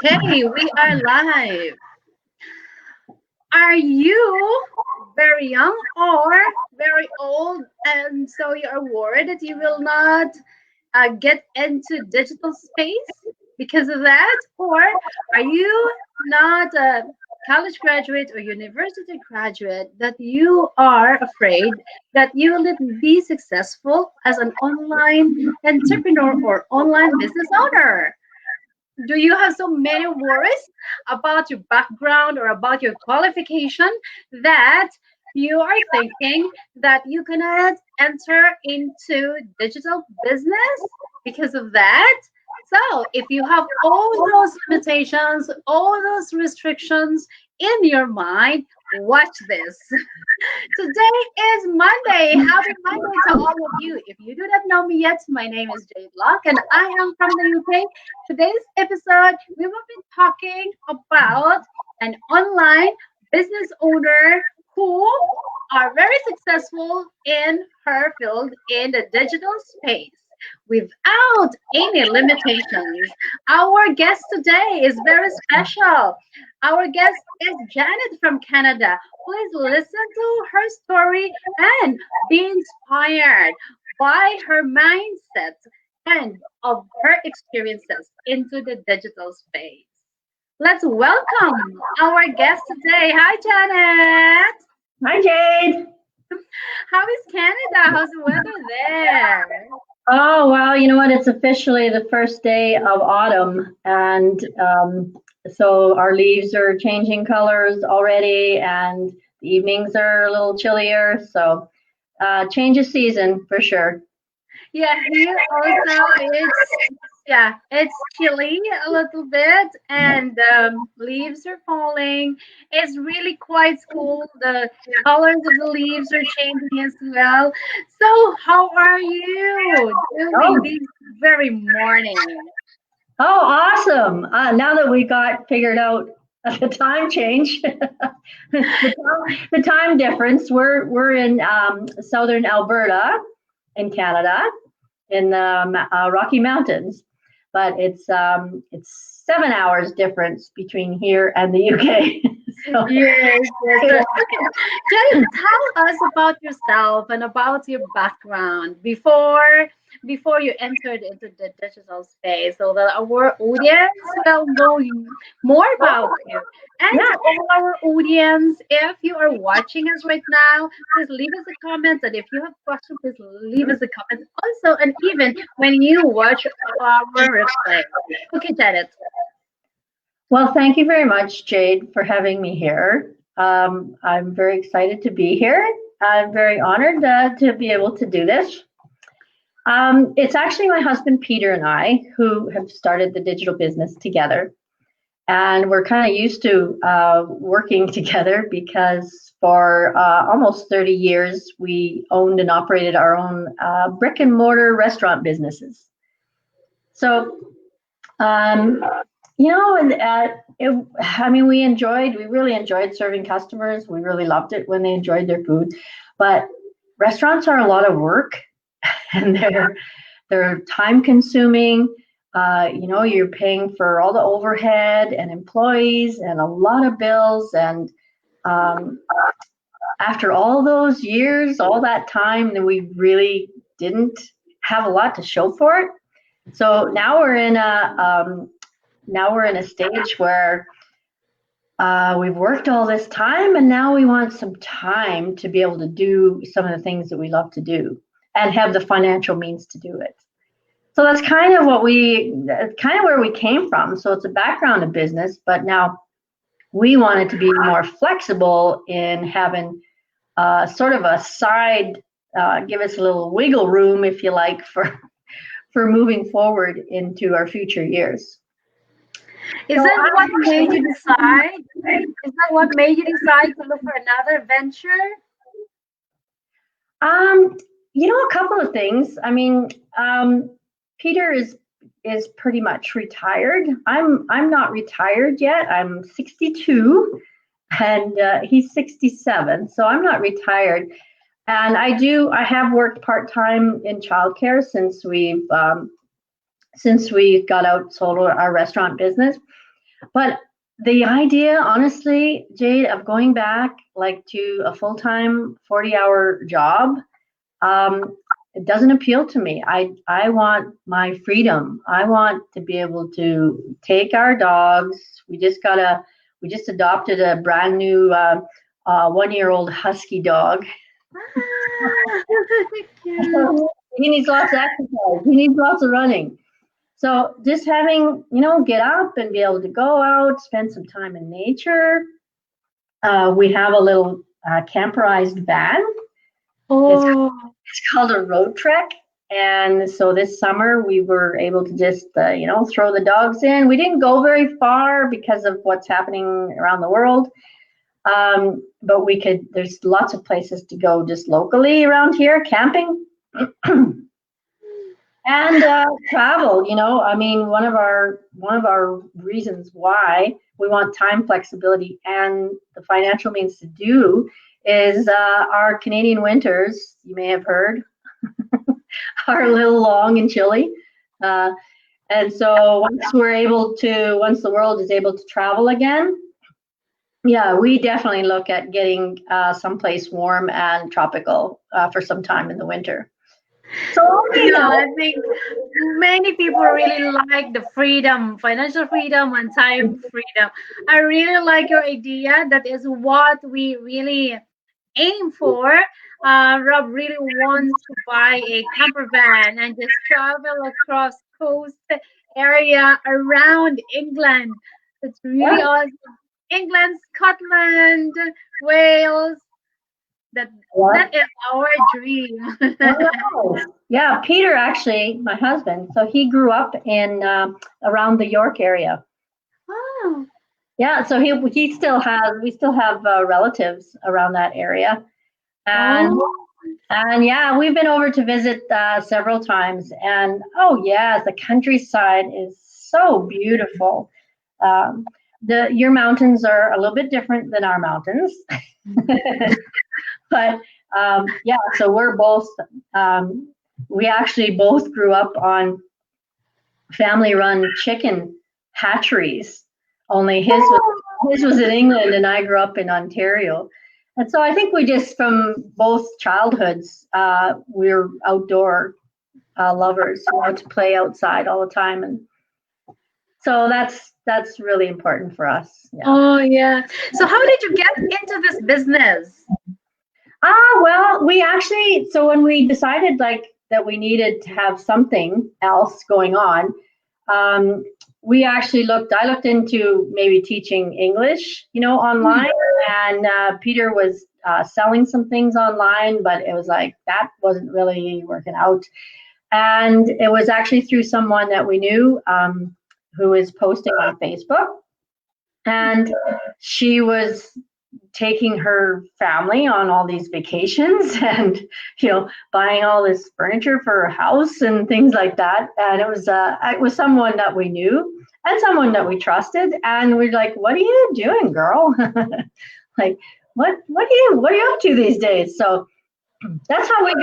Okay, we are live. Are you very young or very old, and so you are worried that you will not get into digital space because of that? Or are you not a college graduate or university graduate that you are afraid that you will not be successful as an online entrepreneur or online business owner? Do you have so many worries about your background or about your qualification that you are thinking that you cannot enter into digital business because of that? So, if you have all those limitations, all those restrictions in your mind, watch this. Today is Monday. Happy Monday to all of you. If you do not know me yet, my name is Jade Locke and I am from the UK. Today's episode, we will be talking about an online business owner who are very successful in her field in the digital space without any limitations. Our guest today is very special. Our guest is Janet from Canada. Please listen to her story and be inspired by her mindset and of her experiences into the digital space. Let's welcome our guest today. Hi, Janet. Hi, Jade. How is Canada? How's the weather there? Oh, well, you know what? It's officially the first day of autumn, and so our leaves are changing colors already, and the evenings are a little chillier. So, change of season for sure. Yeah, here also it's chilly a little bit, and leaves are falling. It's really quite cool. The colors of the leaves are changing as well. So, how are you doing Oh, this very morning? oh, awesome! Now that we got figured out the time change, the time difference, we're in southern Alberta in Canada, in the Rocky Mountains, but it's 7 hours difference between here and the UK. So, Yes, yes. So, okay, Janet, tell us about yourself and about your background before you entered into the digital space, so that our audience will know more about you. And yeah, to all our audience, if you are watching us right now, please leave us a comment. And if you have questions, please leave us a comment also. And even when you watch our replay. Okay, Janet. well, thank you very much, Jade, for having me here. I'm very excited to be here. I'm very honored to be able to do this. It's actually my husband Peter and I who have started the digital business together. And we're kind of used to working together because for almost 30 years, we owned and operated our own brick and mortar restaurant businesses. So, um, and I mean, we really enjoyed serving customers. We really loved it when they enjoyed their food. But restaurants are a lot of work and they're time consuming. You're paying for all the overhead and employees and a lot of bills. And um, after all those years, all that time, then we really didn't have a lot to show for it. So now we're in a stage where we've worked all this time, and now we want some time to be able to do some of the things that we love to do and have the financial means to do it. So that's kind of where we came from. So it's a background of business, but now we wanted to be more flexible in having sort of a side, give us a little wiggle room, if you like, for moving forward into our future years. Is that what made you decide? Is that what made you decide to look for another venture? Um, a couple of things. I mean, Peter is pretty much retired. I'm not retired yet. I'm 62, and he's 67, so I'm not retired. And I have worked part time in childcare since we got out sold our restaurant business. But the idea, honestly, Jade, of going back like to a full-time 40-hour job, um, it doesn't appeal to me. I want my freedom. I want to be able to take our dogs. We just adopted a brand new 1-year-old husky dog. Ah, cute. He needs lots of exercise. He needs lots of running. So just having, get up and be able to go out, spend some time in nature. We have a little camperized van. It's, Oh, it's called a road trek. And so this summer we were able to just, throw the dogs in. We didn't go very far because of what's happening around the world. But there's lots of places to go just locally around here, camping. And travel, I mean, one of our reasons why we want time flexibility and the financial means to do is our Canadian winters, you may have heard, are a little long and chilly. Uh, and so once the world is able to travel again, yeah, we definitely look at getting someplace warm and tropical for some time in the winter. So, yeah, I think many people really like the freedom, financial freedom, and time freedom. I really like your idea. That is what we really aim for. Rob really wants to buy a camper van and just travel across coast area around England. It's yeah. really awesome. England, Scotland, Wales. That Yeah. that is our dream. Wow. Yeah, Peter actually, my husband, so he grew up in around the York area. Oh, Yeah, so we still have relatives around that area, and oh, and yeah, we've been over to visit several times, and oh yes, the countryside is so beautiful. Um, the your mountains are a little bit different than our mountains, but yeah, so um, we actually both grew up on family-run chicken hatcheries. Only his was in England, and I grew up in Ontario. And so I think we just, from both childhoods, we're outdoor lovers. We want to play outside all the time, and so that's really important for us. Yeah. oh, yeah. So, how did you get into this business? Well, we actually, so when we decided like that we needed to have something else going on, um, I looked into maybe teaching English, Hmm. online, and Peter was selling some things online, but it was like that wasn't really working out. And it was actually through someone that we knew who was posting on Facebook, and she was taking her family on all these vacations and buying all this furniture for her house and things like that, and it was someone that we knew and someone that we trusted, and we're like, what are you doing, girl? Like, what are you up to these days? So that's how we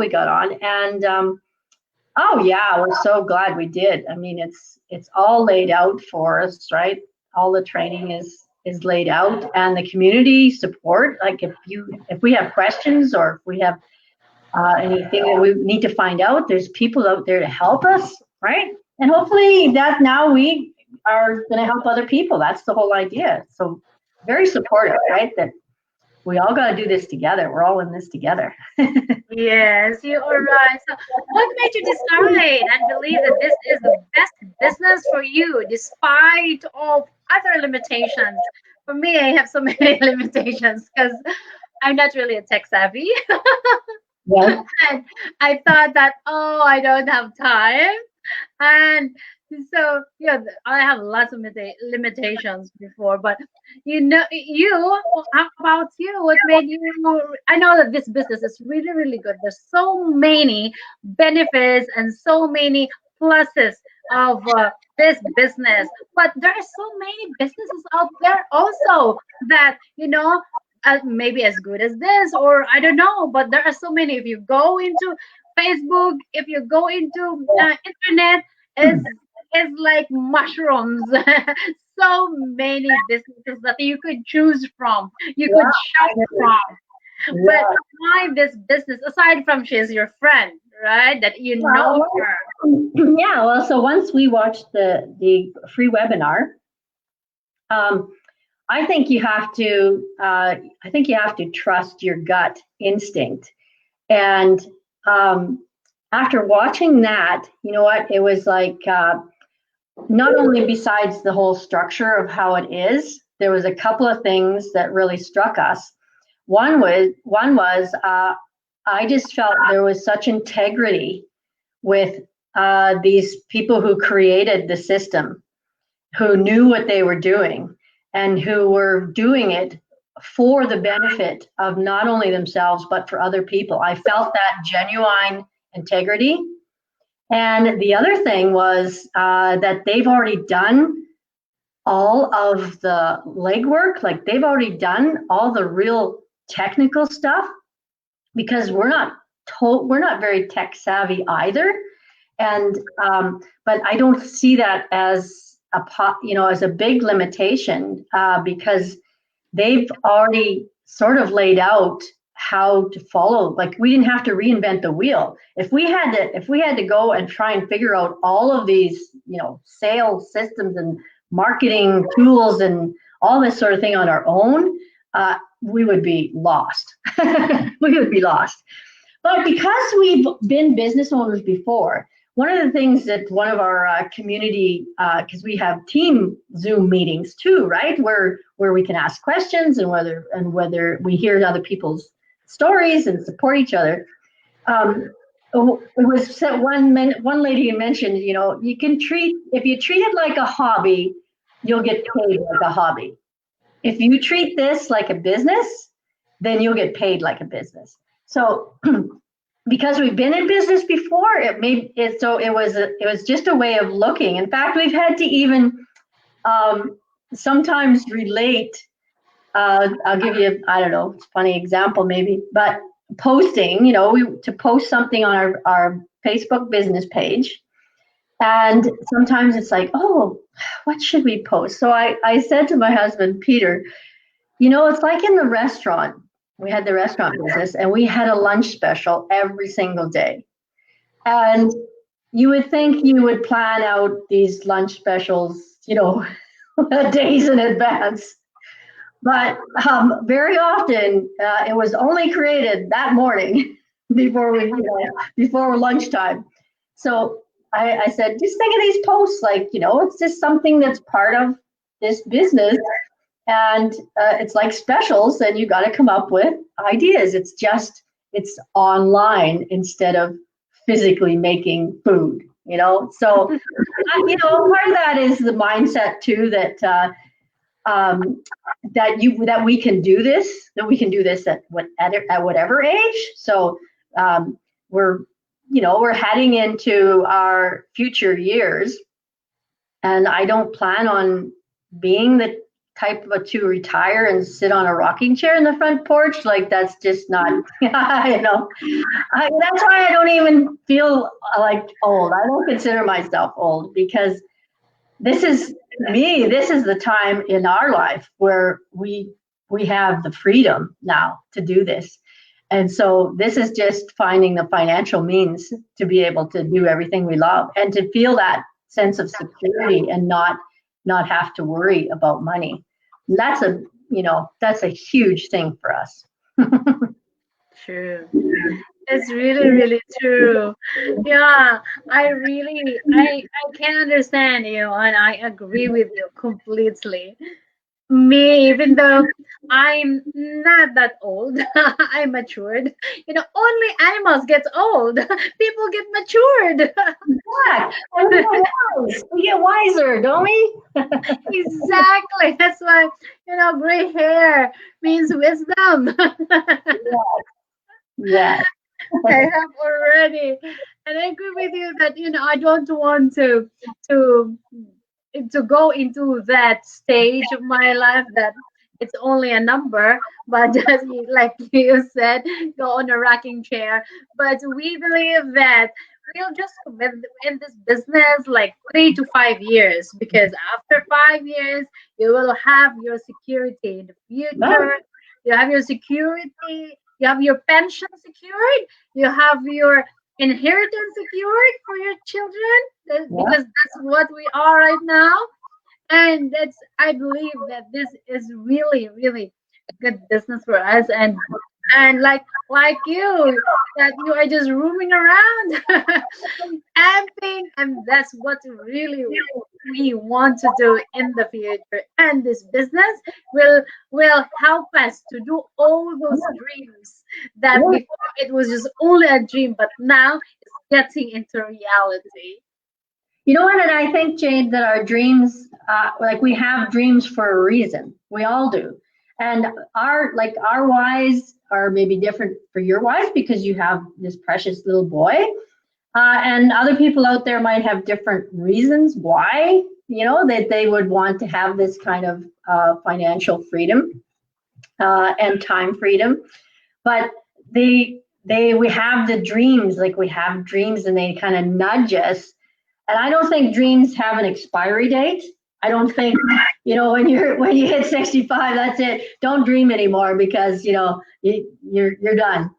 got on, and oh yeah, we're so glad we did. I mean, it's all laid out for us, right? All the training is laid out, and the community support. Like if we have questions, or if we have anything that we need to find out, there's people out there to help us, right? And hopefully that now we are going to help other people. That's the whole idea. So very supportive, right? That we all got to do this together. We're all in this together. Yes, you are right. So, what made you decide and believe that this is the best business for you, despite of other limitations? For me, I have so many limitations because I'm not really a tech savvy. Yeah. And I thought that, oh, I don't have time. And so, yeah, I have lots of limitations before, but how about you? What made you? I know that this business is really, really good. There's so many benefits and so many pluses of this business, but there are so many businesses out there also that, maybe as good as this, or I don't know, but there are so many. If you go into Facebook, if you go into internet, is like mushrooms. so many businesses that you could choose from, you Yeah, could shop from. But yeah. why this business, aside from she's your friend, right? That you know Well, her. yeah. Well, so once we watched the free webinar, um, I think you have to. I think you have to trust your gut instinct. And after watching that, you know what? It was like not only besides the whole structure of how it is, there was a couple of things that really struck us. One was I just felt there was such integrity with these people who created the system, who knew what they were doing, and who were doing it for the benefit of not only themselves but for other people. I felt that genuine integrity. And the other thing was that they've already done all of the legwork, like they've already done all the real technical stuff, because we're not very tech savvy either. And but I don't see that as as a big limitation, because they've already sort of laid out how to follow. Like, we didn't have to reinvent the wheel. If we had to go and try and figure out all of these, sales systems and marketing tools and all this sort of thing on our own, we would be lost. We would be lost. But because we've been business owners before, one of the things that one of our community, because we have team Zoom meetings too, right, where we can ask questions, and whether we hear other people's stories and support each other. It was one lady mentioned, you can if you treat it like a hobby, you'll get paid like a hobby. If you treat this like a business, then you'll get paid like a business. So because we've been in business before, it was just a way of looking. In fact, we've had to even sometimes relate. I'll give you, I don't know, it's a funny example maybe, but posting, to post something on our Facebook business page. And sometimes it's like, oh, what should we post? So I said to my husband, Peter, it's like in the restaurant. We had the restaurant business, and we had a lunch special every single day. And you would think you would plan out these lunch specials, days in advance. But very often, it was only created that morning before lunchtime. So I said, just think of these posts like, it's just something that's part of this business, and it's like specials, and you got to come up with ideas. It's online instead of physically making food. So part of that is the mindset too, that we can do this, at whatever age. So we're we're heading into our future years, and I don't plan on being the type of to retire and sit on a rocking chair in the front porch. Like, that's just not, that's why I don't even feel like old. I don't consider myself old, because this is the time in our life where we have the freedom now to do this. And so this is just finding the financial means to be able to do everything we love, and to feel that sense of security, and not have to worry about money. That's a huge thing for us. True. It's really, really true. Yeah, I can understand you, and I agree with you completely. Me, even though I'm not that old, I matured. Only animals get old. People get matured. Yeah, and we get wiser, don't we? Exactly. That's why, gray hair means wisdom. Yeah. I have already, and I agree with you that I don't want to to go into that stage of my life that it's only a number, but just like you said, go on a rocking chair. But we believe that we'll just commit in this business like 3 to 5 years, because after 5 years you will have your security in the No, future. You have your security, you have your pension secured, you have your inheritance secured for your children, yeah, because that's what we are right now. And that's, I believe that this is really, really a good business for us. And like you, that you are just roaming around camping, and that's what really we want to do in the future. And this business will help us to do all those dreams that yeah. before it was just only a dream, but now it's getting into reality. You know what? And I think, Jade, that our dreams, like we have dreams for a reason. We all do. And our whys are maybe different for your whys because you have this precious little boy. And other people out there might have different reasons why, that they would want to have this kind of financial freedom and time freedom. But we have the dreams, like we have dreams, and they kind of nudge us. And I don't think dreams have an expiry date. I don't think, when you hit 65, that's it. Don't dream anymore because you're done.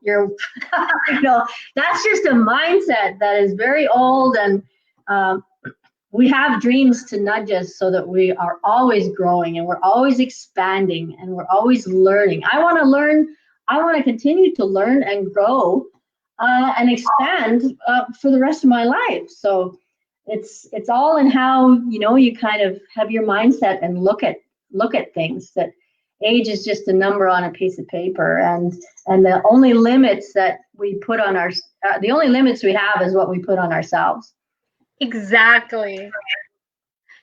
That's just a mindset that is very old, and um, we have dreams to nudge us so that we are always growing and we're always expanding and we're always learning. I want to learn. I want to continue to learn and grow and expand for the rest of my life. So it's all in how you kind of have your mindset and look at things. That age is just a number on a piece of paper, and the only limits that we put on the only limits we have is what we put on ourselves. Exactly.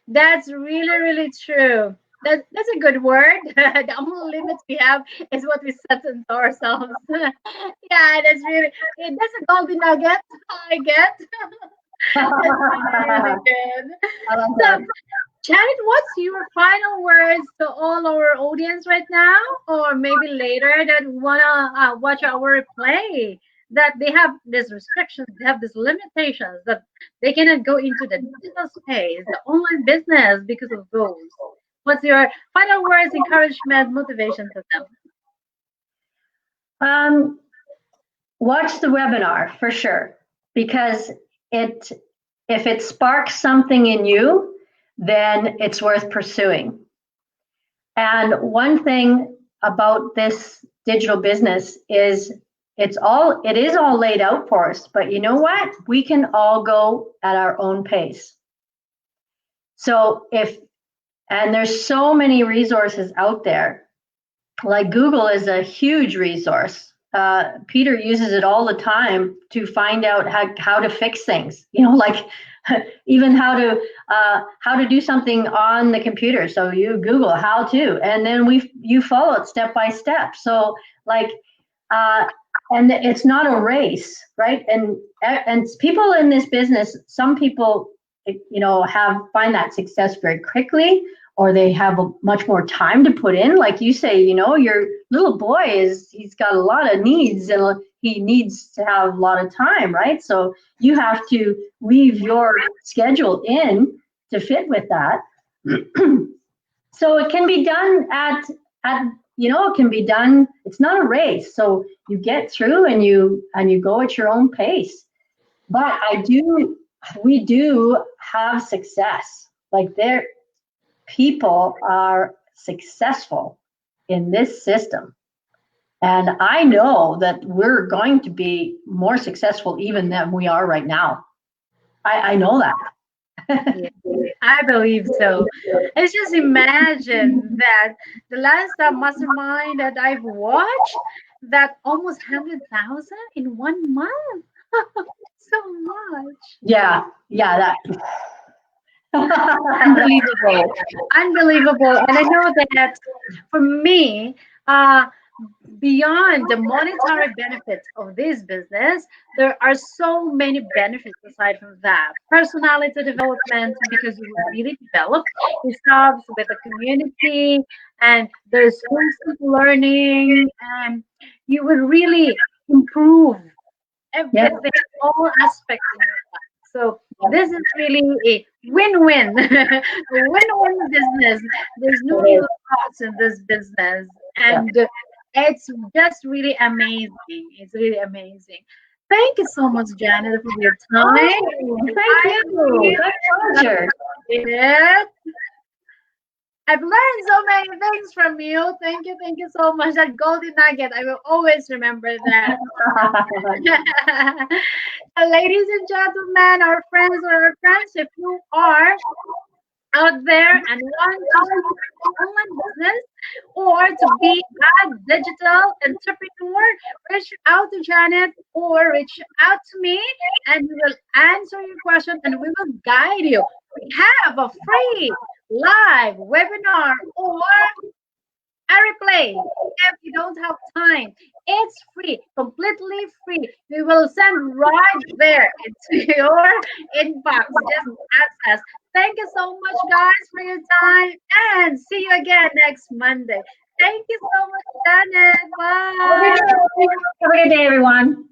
That's really, really true. That's a good word. The only limits we have is what we set into ourselves. Yeah, that's really, that's a golden nugget I get. That's really, really good. I love So, that. Janet, what's your final words to all our audience right now, or maybe later that wanna watch our replay? That they have these restrictions, they have these limitations, that they cannot go into the digital space, the online business because of those. What's your final words, encouragement, motivation to them? Um, Watch the webinar for sure, because it if it sparks something in you, then it's worth pursuing. And one thing about this digital business is it is all laid out for us, but you know what? We can all go at our own pace. So and there's so many resources out there. Like Google is a huge resource. Peter uses it all the time to find out how to fix things. Like even how to do something on the computer. So you Google how to, and then you follow it step by step. So like, and it's not a race, right? And people in this business, some people, find that success very quickly, or they have much more time to put in. Like you say, your little boy he's got a lot of needs, and he needs to have a lot of time, right? So you have to weave your schedule in to fit with that. So it can be done it can be done. It's not a race. So you get through and you go at your own pace. But we do have success. Like people are successful in this system. And I know that we're going to be more successful even than we are right now. I know that. Yeah, I believe so. It's just imagine that the last mastermind that I've watched, that almost 100,000 in 1 month. So much. Yeah, that. Unbelievable. Unbelievable. And I know that for me, beyond the monetary benefits of this business, there are so many benefits aside from that. Personality development, because you will really develop yourselves with the community, and there's constant learning, and you will really improve Yes. everything, all aspects in your life. So this is really a win-win, a win-win business. There's no It is. loss in this business, Yeah. and it's just really amazing. It's really amazing. Thank you so much, Janet, for your time. Oh, thank I you. really My pleasure. enjoyed it. I've learned so many things from you. Thank you so much. That golden nugget, I will always remember that. Ladies and gentlemen, our friends or our friends, if you are out there and want to start an online business or to be a digital entrepreneur, reach out to Janet or reach out to me and we will answer your question and we will guide you. We have a free live webinar or a replay if you don't have time. It's free, completely free. We will send right there into your inbox. Just access. Thank you so much, guys, for your time, and see you again next Monday. Thank you so much, Janet. Bye. Have a good day, everyone.